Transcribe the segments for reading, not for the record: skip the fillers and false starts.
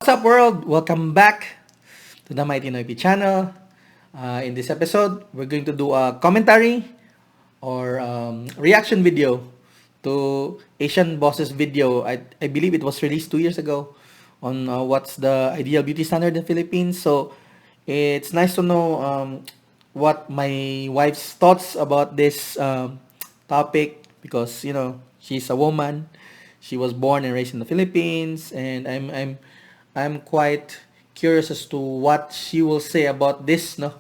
up, world? Welcome back to the Mighty Noipi channel. In this episode, we're going to do a commentary or reaction video to Asian Boss's video. I believe it was released 2 years ago on what's the ideal beauty standard in the Philippines. So it's nice to know what my wife's thoughts about this topic because she's a woman. She was born and raised in the Philippines, and I'm quite curious as to what she will say about this, no?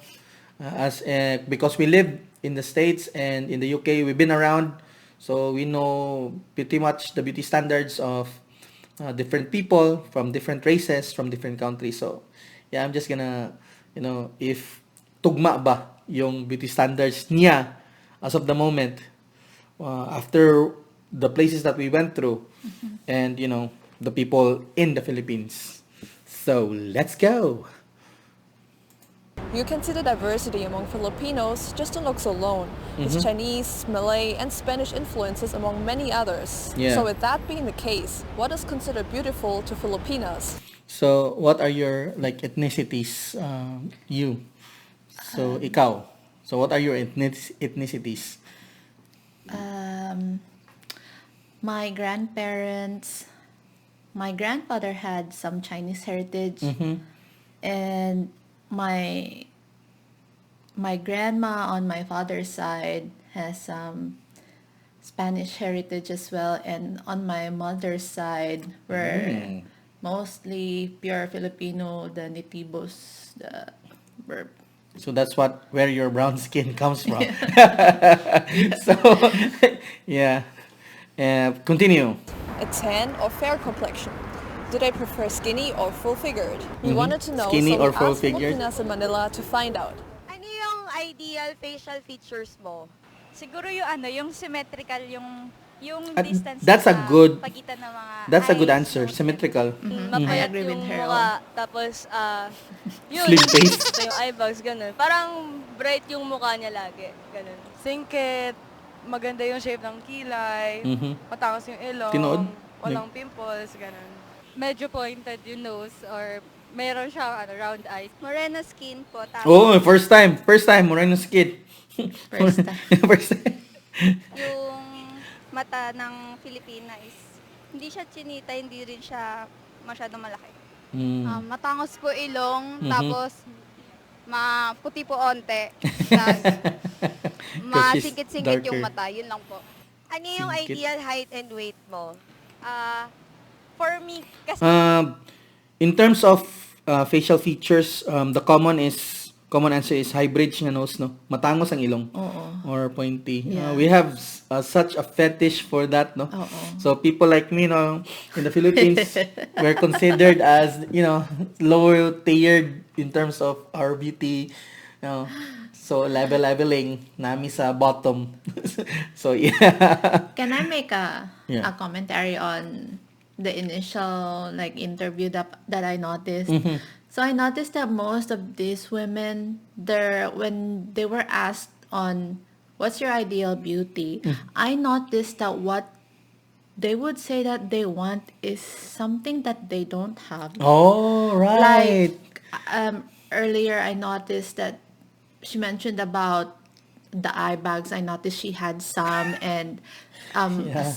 As Because we live in the States and in the UK, we've been around, so we know pretty much the beauty standards of different people from different races from different countries. So yeah, I'm just gonna, if tugma ba yung beauty standards niya as of the moment after the places that we went through and the people in the Philippines. So let's go. You can see the diversity among Filipinos just in looks alone, with Chinese, Malay, and Spanish influences among many others. Yeah. So with that being the case, what is considered beautiful to Filipinas? So what are your ethnicities? You. So ikaw. So what are your ethnicities? My grandparents, my grandfather had some Chinese heritage, and my grandma on my father's side has some Spanish heritage as well, and on my mother's side we're mostly pure Filipino, the nativos, the verb. So that's where your brown skin comes from. So yeah. Continue. A tan or fair complexion? Do they prefer skinny or full-figured? We wanted to know, Skinny so or we asked full-figured? Filipinas in Manila to find out. Ano yung ideal facial features mo? Siguro yung symmetrical, yung distance That's a sa good- pagitan ng mga That's a good eyes, answer. nose, Symmetrical. I Mapayat agree with yung her. mukha, tapos yun, Slim face. ito yung eyebags, ganun. Parang bright yung mukha niya lagi, ganun. Singkit, maganda yung shape ng kilay, matangos yung ilong, Tinood? walang pimples, ganun. Medyo pointed yung nose or meron siyang round eyes. Morena skin po, tapos Oh, first time, moreno skin. First time. First time. yung mata ng Filipina is hindi siya chinita, hindi rin siya masyadong malaki. Matangos po ilong, tapos maputi po onte. Masingkit-singkit yung darker. mata, yun lang po. Ano yung Singkit. ideal height and weight mo? For me, kasi In terms of facial features, the common answer is high bridge nga nose, no? Matangos ang ilong. Or pointy. Yeah. We have such a fetish for that, no? So people like me, no, in the Philippines, we're considered as, lower tiered in terms of our beauty, So leveling nami sa bottom. So yeah. Can I make a Yeah. commentary on the initial interview that I noticed? So I noticed that most of these women, when they were asked on what's your ideal beauty, I noticed that what they would say that they want is something that they don't have. Oh, right. Earlier I noticed that she mentioned about the eye bags. I noticed she had some, and Yeah.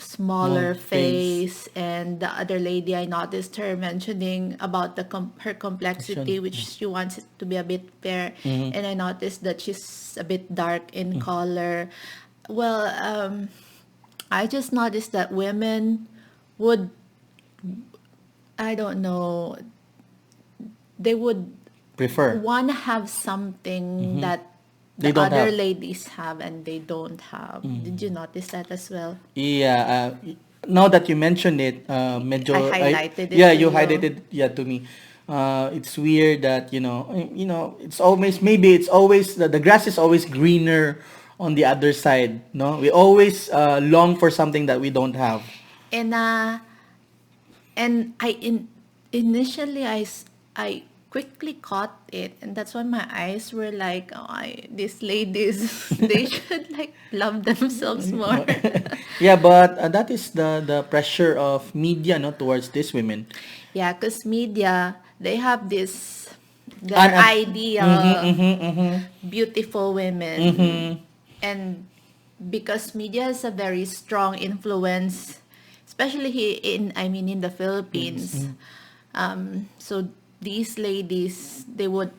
smaller Small face. face. And the other lady, I noticed her mentioning about her complexity, which she wants it to be a bit fair. And I noticed that she's a bit dark in color. Well, I just noticed that women would, I don't know, they would Prefer. want to have something that They the don't other have. ladies have and they don't have. Did you notice that as well? Yeah, now that you mentioned it, medyo I highlighted it Yeah, to you you. highlighted to me. It's weird that it's always the grass is always greener on the other side. No, we always long for something that we don't have. And initially I quickly caught it, and that's why my eyes were like, oh, these ladies, they should like love themselves more. Yeah, but that is the pressure of media, no, towards these women. Yeah, because media, they have this, their And ideal mm-hmm. beautiful women, and because media has a very strong influence, especially in the Philippines. So these ladies, they would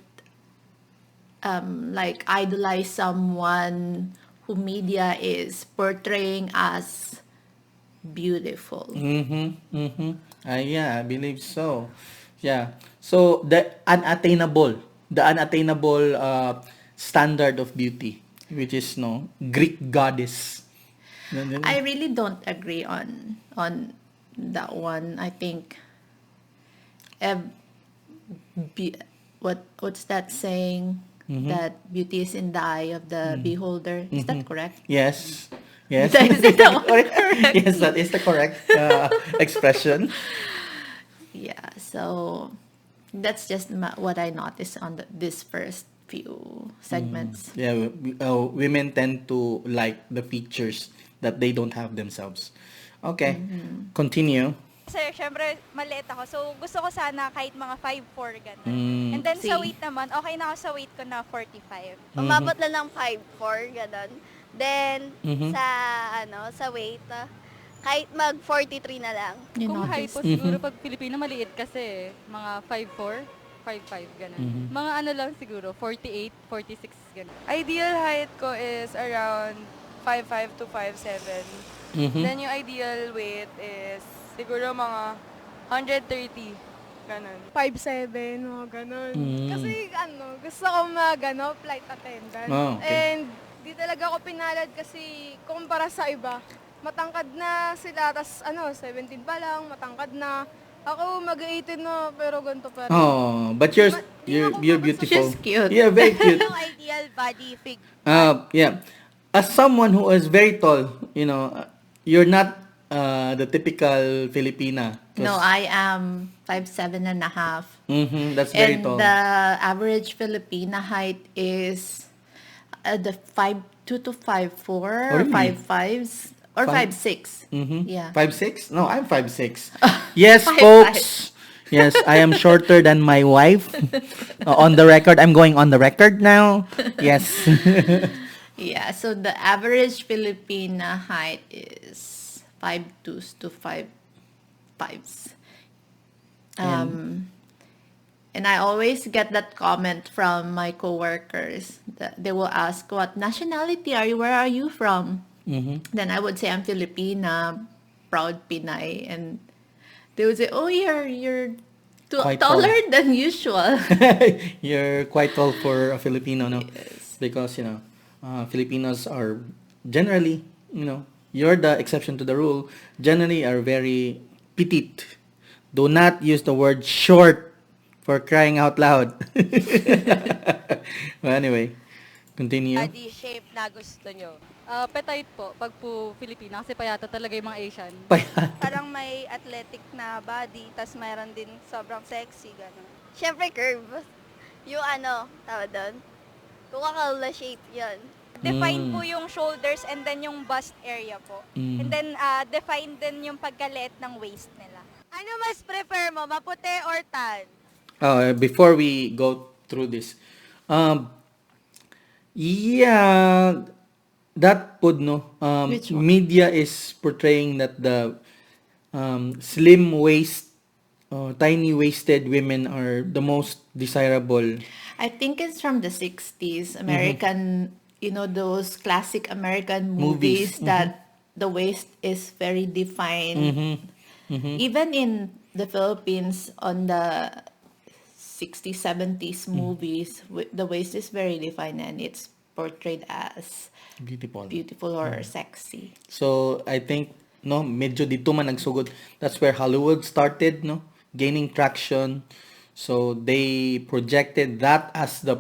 like idolize someone who media is portraying as beautiful. Yeah, I believe so. Yeah. So the unattainable standard of beauty, which is no Greek goddess. I really don't agree on that one. I think ev- be, what's that saying, that beauty is in the eye of the beholder? Is that correct? Yes. Yes. Is that one correct? Yes, that is the correct expression. Yeah, so that's just what I noticed on this first few segments. Yeah, women tend to like the features that they don't have themselves. Okay. Continue. Kasi syempre maliit ako. So gusto ko sana kahit mga 5'4" ganun. Mm. And then sa See. weight naman, okay na ako sa weight ko na 45. Umabot lang ng 5'4", gano'n. Then, Mhm. sa weight, kahit mag 43 na lang. You Kung high notice? po siguro pag Pilipino maliit kasi mga 5'4", 5'5", ganun. Mga ano lang siguro, 48, 46, ganun. Ideal height ko is around 5'5" to 5'7". Then yung ideal weight is siguro mga 130. Ganun. 5'7", mga ganun. Mm. Kasi gusto ko flight attendant. Oh, okay. And di talaga ako pinalad kasi kumpara sa iba, matangkad na sila, tas 17 pa lang, matangkad na. Ako mag-18 na, pero ganito pa rin. Oh, but you're beautiful. She's cute. Yeah, very cute. Yung ideal body figure. Yeah. As someone who is very tall, you're not the typical Filipina. No, I am 5'7.5". That's very And tall. the average Filipina height is the 5'2" to 5'4", Oh, or really? 5'5", or Five- 5'6". Yeah. 5'6"? No, I'm 5'6". Yes, 5'5". folks. Yes, I am shorter than my wife. On the record, I'm going on the record now. Yes. Yeah, so the average Filipina height is 5'2" to 5'5". And I always get that comment from my coworkers. They will ask, "What nationality are you? Where are you from?" Then I would say I'm Filipina, proud Pinay, and they would say, "Oh, you're Quite taller tall. than usual." You're quite tall for a Filipino, no? Yes. Because, Filipinos are generally, you're the exception to the rule, generally are very petite. Do not use the word short, for crying out loud. Well, anyway, continue. Body shape na gusto nyo. Petite po, pag po Filipina, kasi payata talaga yung mga Asian. Parang may athletic na body, tas mayroon din sobrang sexy, gano'n. Siyempre curve. Yung tawag doon? Coca-Cola shape yun. Define po yung shoulders and then yung bust area po. And then define din yung pagkaliit ng waist nila. Ano mas prefer mo, maputi or tan? Before we go through this, yeah, that pod, no, Which one? media is portraying that the slim waist, tiny waisted women are the most desirable. I think it's from the 60s, American, those classic American movies that the waist is very defined. Even in the Philippines, on the 60s, 70s movies, the waist is very defined and it's portrayed as Beautiful. beautiful or sexy. So I think, no, medyo dito man nagsugod. That's where Hollywood started, no, gaining traction. So they projected that as the,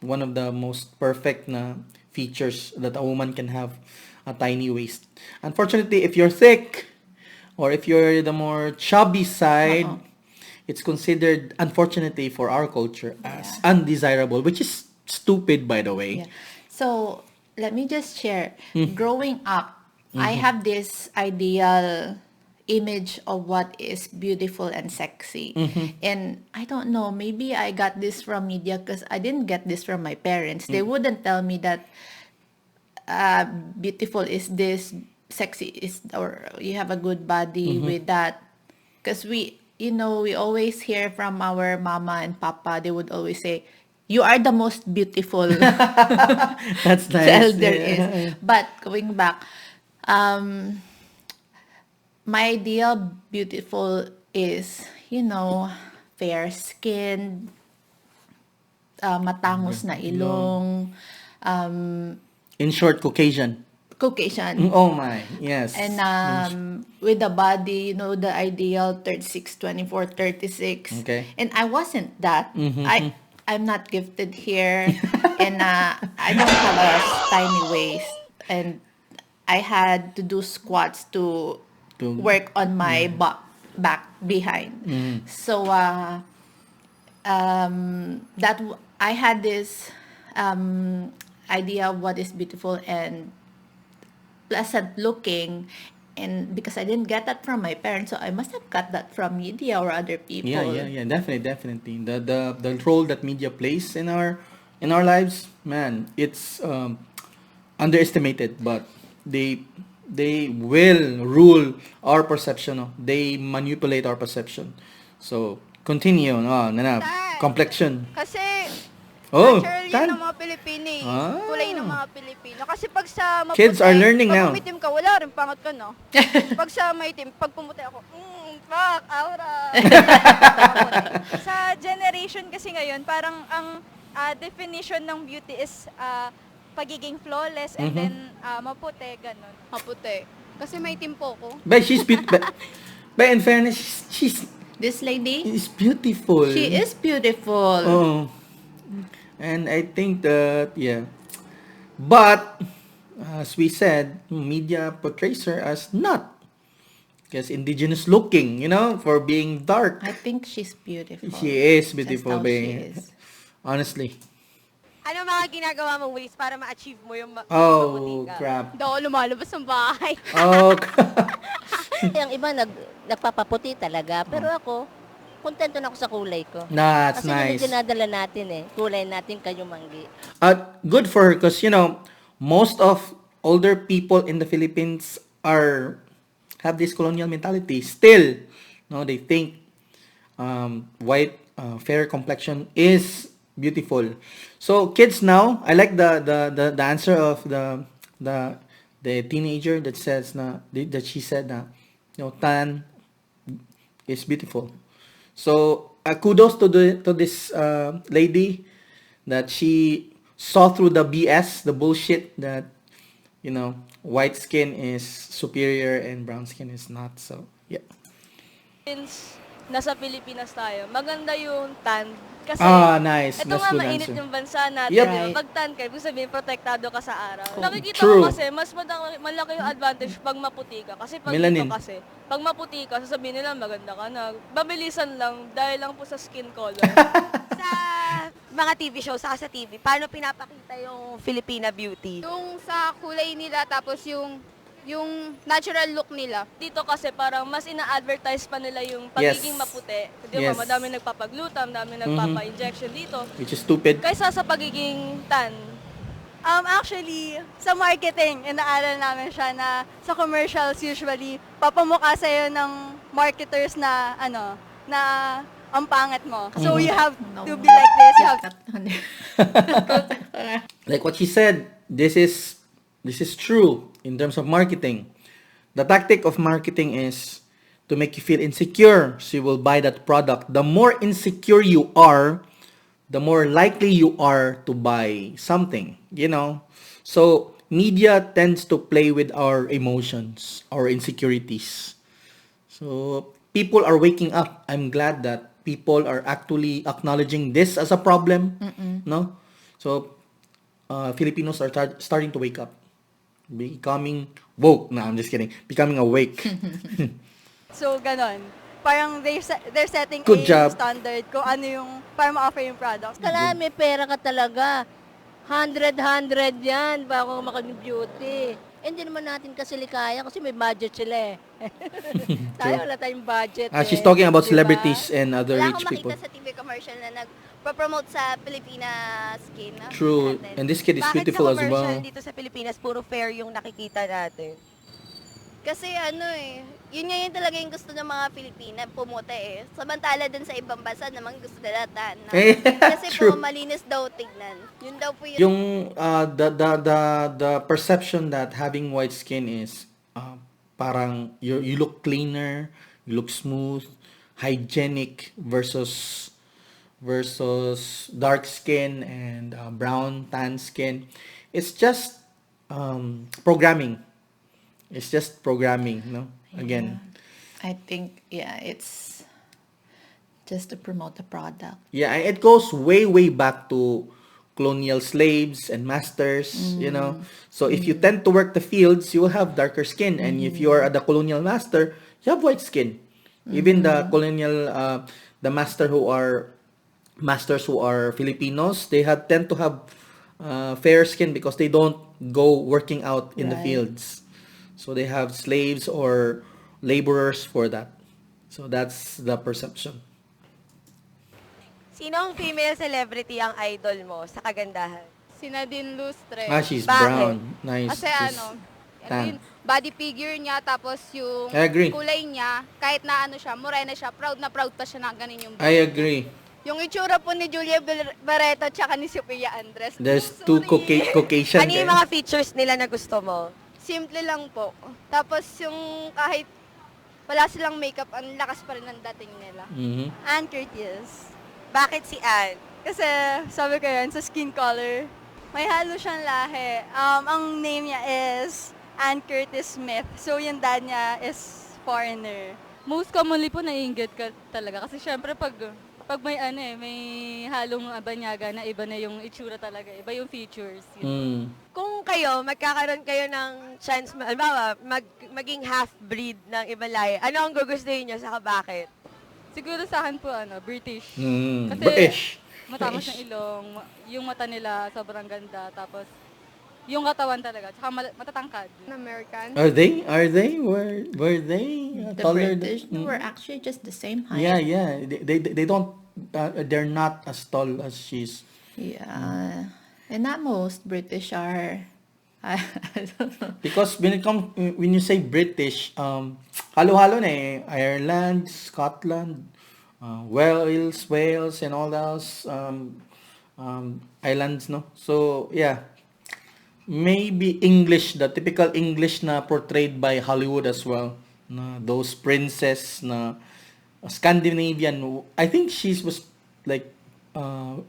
one of the most perfect na features that a woman can have, a tiny waist. Unfortunately, if you're thick or if you're the more chubby side, it's considered, unfortunately for our culture, as undesirable, which is stupid, by the way. Yeah. So let me just share. Growing up, I have this ideal image of what is beautiful and sexy. And I don't know, maybe I got this from media because I didn't get this from my parents. They wouldn't tell me that beautiful is this, sexy is, or you have a good body with that. Because we always hear from our mama and papa, they would always say, you are the most beautiful That's nice. child there Yeah. is. But going back, my ideal beautiful is, fair skinned, matangos na ilong, In short, Caucasian. Caucasian. Oh my, yes. And with the body, the ideal 36, 24, 36. Okay. And I wasn't that. I'm not gifted here. And I don't have a tiny waist. And I had to do squats to work on my back behind. So I had this idea of what is beautiful and pleasant looking, and because I didn't get that from my parents, so I must have got that from media or other people. Yeah. Definitely. The role that media plays in our lives, man, it's underestimated, but they will rule our perception. No? They manipulate our perception. So continue, no, na complexion. Kasi Oh, natural yun ng mga Pilipino eh. Ah. Kulay ng mga Pilipino. Kasi pag sa maputi, Kids are learning pag now. umitim ka, wala rin pangat ka, no? Pag sa maitim, pag pumuti ako, fuck, aura. Sa generation kasi ngayon, parang ang definition ng beauty is pagiging flawless and then maputi, ganun. Maputi. Kasi may timpo ko. But she's beautiful. But in fairness, she's This lady, is beautiful. she is beautiful. Oh. And I think that, but as we said, media portrays her as not, because indigenous looking, for being dark. I think she's beautiful. She is beautiful, Just how she babe. is. Honestly. Ano mga ginagawa mong ways para ma-achieve mo yung Oh, maputi ka? crap. Hindi ako lumalabas ng bahay. Oh, Yung iba nagpapaputi talaga, pero ako, kontento na ako sa kulay ko. that's Kasi yun nice. yung dinadala natin kulay natin kayumanggi. Good for her, because, most of older people in the Philippines have this colonial mentality. Still, no, they think white, fair complexion is beautiful. So kids now, I like the answer of the teenager that says that she said na, tan is beautiful. So kudos to this lady that she saw through the BS, the bullshit that white skin is superior and brown skin is not. So yeah. Since nasa Pilipinas tayo, maganda yung tan. Kasi Nice. ito That's nga good mainit answer. yung bansa natin. Yep. Diba? Right. Pag tan ka, ibig sabihin protektado ka sa araw. Nakikita True. ko kasi, mas malaki yung advantage pag maputi ka. Kasi pag Melanin. dito kasi, pag maputi ka, sasabihin nila maganda ka na. Babilisan lang dahil lang po sa skin color. Sa mga TV shows, saka sa TV, paano pinapakita yung Filipina beauty? Yung sa kulay nila, tapos yung natural look nila. Dito kasi parang mas ina-advertise pa nila yung pagiging Yes. maputi. Di Yes. ba? Madami nagpapaglutam, madami nagpapa-injection dito. Which is stupid. Kaysa sa pagiging tan. Actually, sa marketing, inaaral namin siya na sa commercials usually, papamukha sa'yo ng marketers na, na ang pangit mo. So you have to be like this. You have Like what she said, this is true in terms of marketing. The tactic of marketing is to make you feel insecure, so you will buy that product. The more insecure you are, the more likely you are to buy something, So media tends to play with our emotions, our insecurities. So people are waking up. I'm glad that people are actually acknowledging this as a problem, no? So Filipinos are starting to wake up, becoming woke. No, I'm just kidding. Becoming awake. So, ganon. parang they're setting Good a job. standard kung ano yung para ma-offer yung products. Kala may pera ka talaga. 100 yan bago makag-beauty. Hindi naman natin kasi likaya kasi may budget sila eh. Tayo wala tayong budget She's talking about Diba? celebrities and other Wala rich akong people. makita sa TV commercial na nagpo-promote sa Filipina skin. No? True. Natin. And this kid is Bakit beautiful sa as commercial well. dito sa Pilipinas, puro fair yung nakikita natin? Kasi yun nga yun talaga yung gusto ng mga Pilipina, pumuti eh. Samantala dun sa ibang bansa naman gusto nila tan. Kasi True. po malinis daw tignan. Yun daw po yun. Yung the perception that having white skin is parang you look cleaner, you look smooth, hygienic versus dark skin and brown tan skin. It's just programming. It's just programming, no? Again. I think, it's just to promote the product. Yeah, and it goes way back to colonial slaves and masters, you know. So if you tend to work the fields, you will have darker skin, and if you are the colonial master, you have white skin. Even the colonial the masters who are Filipinos, they tend to have fair skin because they don't go working out in the Right. fields. So they have slaves or laborers for that. So that's the perception. Sino ang female celebrity ang idol mo sa kagandahan? Si Nadine Lustre. She's Bakit? brown. Nice. Kasi She's tan. yung body figure niya, tapos yung I agree. kulay niya, kahit na siya, morena siya, proud na proud pa siya na ganun yung I agree. Yung itsura po ni Julia Barreto tsaka ni Sophia Andres. There's two Caucasian. Ano yung mga features nila na gusto mo? Simple lang po. Tapos yung kahit wala silang makeup, ang lakas pa rin ng dating nila. Mhm. Ann Curtis. Bakit si Anne? Kasi sabi ko yan, sa skin color, may halo siyang lahi. Ang name niya is Ann Curtis Smith. So yung dad niya is foreigner. Most commonly po naiinggit ka talaga. Kasi syempre pag may may halong banyaga na iba na yung itsura talaga, iba yung features. Yun. Kung kayo, magkakaroon kayo ng chance, halimbawa, maging half-breed ng ibang lahi, ano ang gugustuhin nyo, saka bakit? Siguro sa akin po, British. Kasi British. matamos British. ng ilong, yung mata nila sobrang ganda, tapos yung katawan talaga, tsaka matatangkad. American. Are they? Were they The taller? British were actually just the same height. Yeah. They don't. They're not as tall as she's. Yeah. And not most British are. I don't know. Because when you say British, halo-halo na eh. Ireland, Scotland, Wales, and all those islands, no. So yeah. Maybe English, the typical English na portrayed by Hollywood as well. Na those princess na Scandinavian. I think she was like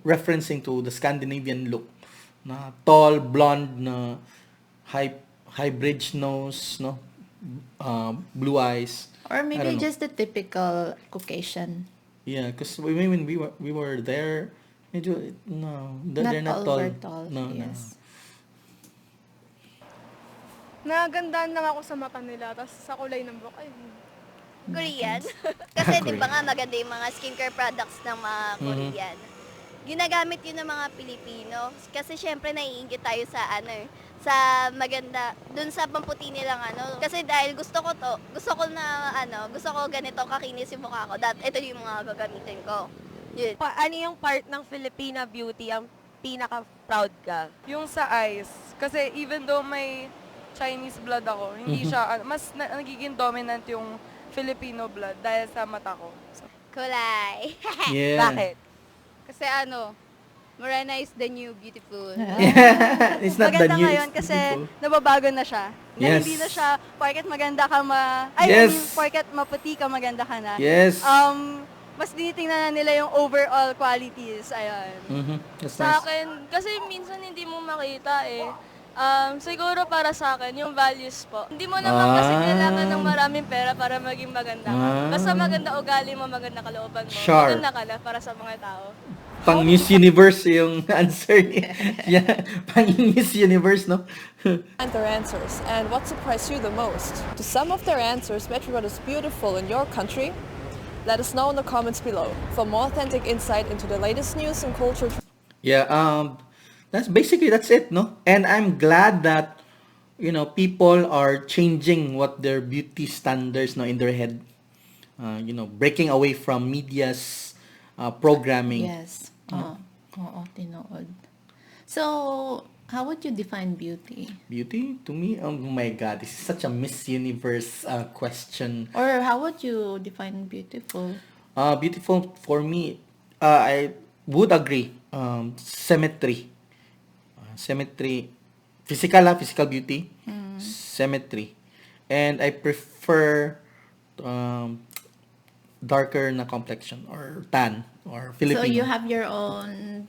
referencing to the Scandinavian look. Na tall, blonde, na high bridge nose, no? Blue eyes. Or I maybe don't know. just the typical Caucasian. Yeah, because when we were there, medyo, no, they're not tall. Over tall. No, Yes. Nagandaan lang ako sa mata nila, tapos sa kulay ng buhok, ay, Korean. Kasi di ba nga maganda yung mga skincare products ng mga Korean. Ginagamit yun ng mga Pilipino. Kasi syempre naiinggit tayo sa sa maganda, dun sa pamputi nilang Kasi dahil gusto ko ganito kakinis yung mukha ko. Ito yung mga gagamitin ko. Yun. Ano yung part ng Filipina beauty ang pinaka-proud ka? Yung sa eyes. Kasi even though may Chinese blood ako, hindi siya, mas nagiging dominant yung Filipino blood dahil sa mata ko. So, Kulay. Yeah. Bakit? kasi morena is the new beautiful. It's not the Maganda new. ngayon it's kasi beautiful. nababago na siya. Na Yes. hindi na siya, porket maganda ka Yes. porket maputi ka, maganda ka na. Yes. Mas tinitingnan na nila yung overall qualities. Ayun. That's Sa nice. akin, kasi minsan hindi mo makita eh. Siguro para sa akin, yung values po. Hindi mo naman kasi kailangan ng maraming pera para maging maganda ka. Basta maganda ugali mo, maganda kalooban mo. Sure. Maganda ka na para sa mga tao. Pang Miss Universe yung answer niya. Yeah. Pang Miss Universe, no? And their answers, and what surprised you the most? To some of their answers, met you what is beautiful in your country? Let us know in the comments below for more authentic insight into the latest news and culture. Yeah, that's it, no? And I'm glad that people are changing what their beauty standards, no, in their head. Breaking away from media's programming. Yes. Oo, tinood. So, how would you define beauty? Beauty to me, oh my God, this is such a Miss Universe question. Or how would you define beautiful? Beautiful for me, I would agree. Symmetry, symmetry, physical beauty, symmetry, and I prefer um, darker na complexion or tan or Filipino. So you have your own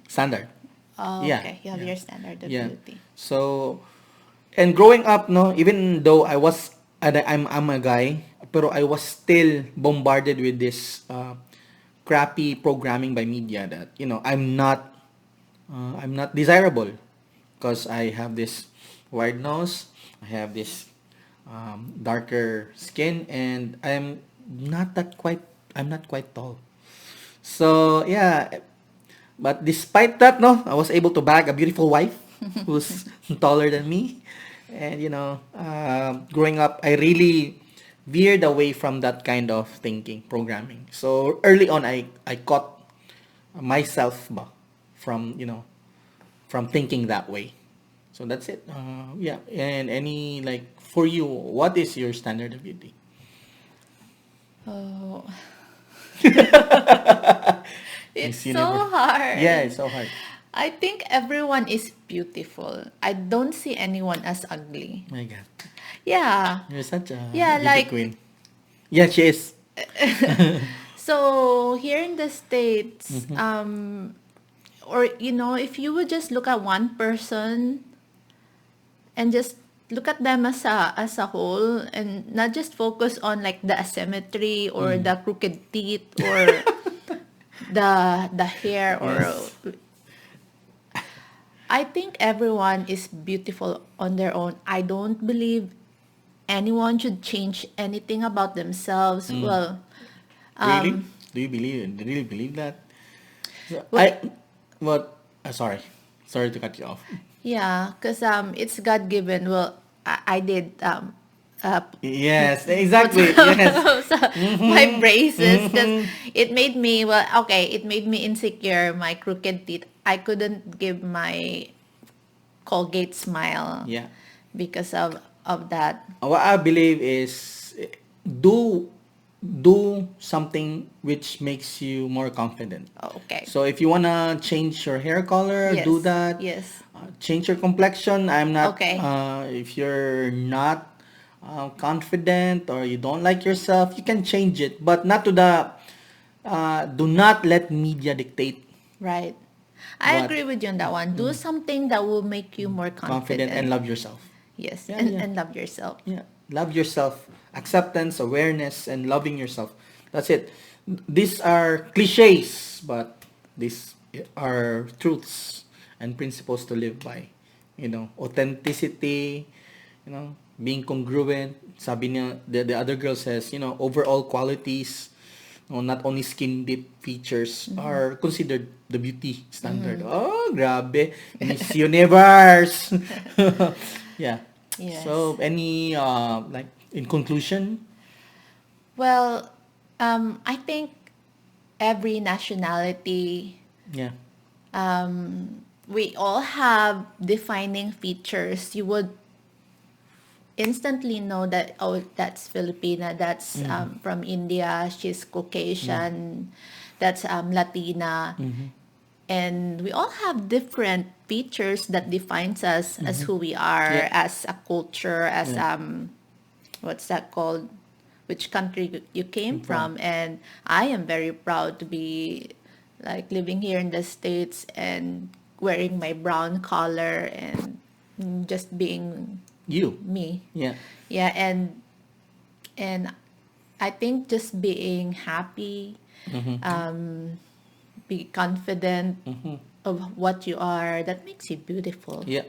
standard. oh, Yeah, okay. You have yeah. your standard of Yeah. beauty. So, and growing up, no, even though I'm a guy, pero I was still bombarded with this crappy programming by media that I'm not desirable because I have this wide nose, I have this darker skin, and I'm not quite tall. So yeah, but despite that, no, I was able to bag a beautiful wife who's taller than me. And growing up, I really veered away from that kind of thinking, programming. So early on, I caught myself from thinking that way. So that's it. Yeah. And any for you, what is your standard of beauty? Oh, Miss it's so Universe. hard. Yeah, it's so hard. I think everyone is beautiful. I don't see anyone as ugly. My God, Yeah. you're such a Yeah, beauty like queen. Yeah, she is. so here in the States, Mm-hmm. or if you would just look at one person and just look at them as a whole and not just focus on like the asymmetry or Mm. the crooked teeth or the hair or Yes. I think everyone is beautiful on their own. I don't believe anyone should change anything about themselves. Well, Really? Do you really believe that? So, well, sorry to cut you off. yeah, because it's God given. Well, I did Yes, put exactly. some Yes. of those, my braces because it made me it made me insecure. My crooked teeth. I couldn't give my Colgate smile Yeah. because of that. What I believe is do something which makes you more confident. Okay. So if you wanna change your hair color, Yes. do that. Yes. Change your complexion. I'm not. Okay. If you're not confident or you don't like yourself, you can change it, but not to the. Do not let media dictate Right. I what agree with you on that one. Do something that will make you more confident and love yourself. Yes, Yeah, and, yeah. and love yourself. Yeah, love yourself, acceptance, awareness, and loving yourself. That's it. These are cliches, but these are truths and principles to live by. Authenticity, being congruent. Sabi niya, the other girl says, overall qualities, not only skin deep features are considered the beauty standard. Oh, grabe. Miss Universe. Yeah. Yes. So, any, in conclusion? Well, I think every nationality, Yeah. we all have defining features. You would instantly know that, oh, that's Filipina, that's from India, she's Caucasian, that's Latina. And we all have different features that defines us as who we are, Yeah. as a culture, as Yeah. what's that called? Which country you came From. from. And I am very proud to be like living here in the States and wearing my brown collar and just being You. me. Yeah. Yeah, and I think just being happy, be confident of what you are, that makes you beautiful. Yeah.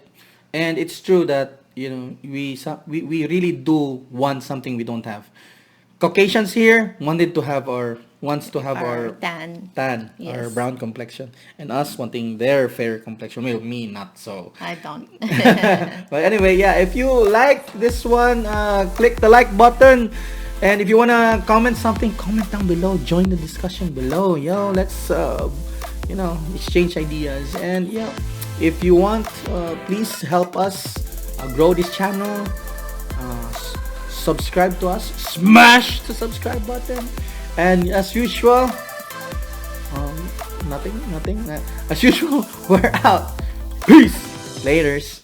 And it's true that, we really do want something we don't have. Caucasians here wants to have our tan. our Yes. brown complexion, and us wanting their fair complexion. Well, me not so. I don't. But anyway, yeah, if you like this one, click the like button. And if you wanna comment something, comment down below. Join the discussion below. Yo, let's exchange ideas. And yeah, if you want, please help us grow this channel. Subscribe to us. Smash the subscribe button. And as usual, nothing. As usual, we're out. Peace. Laters.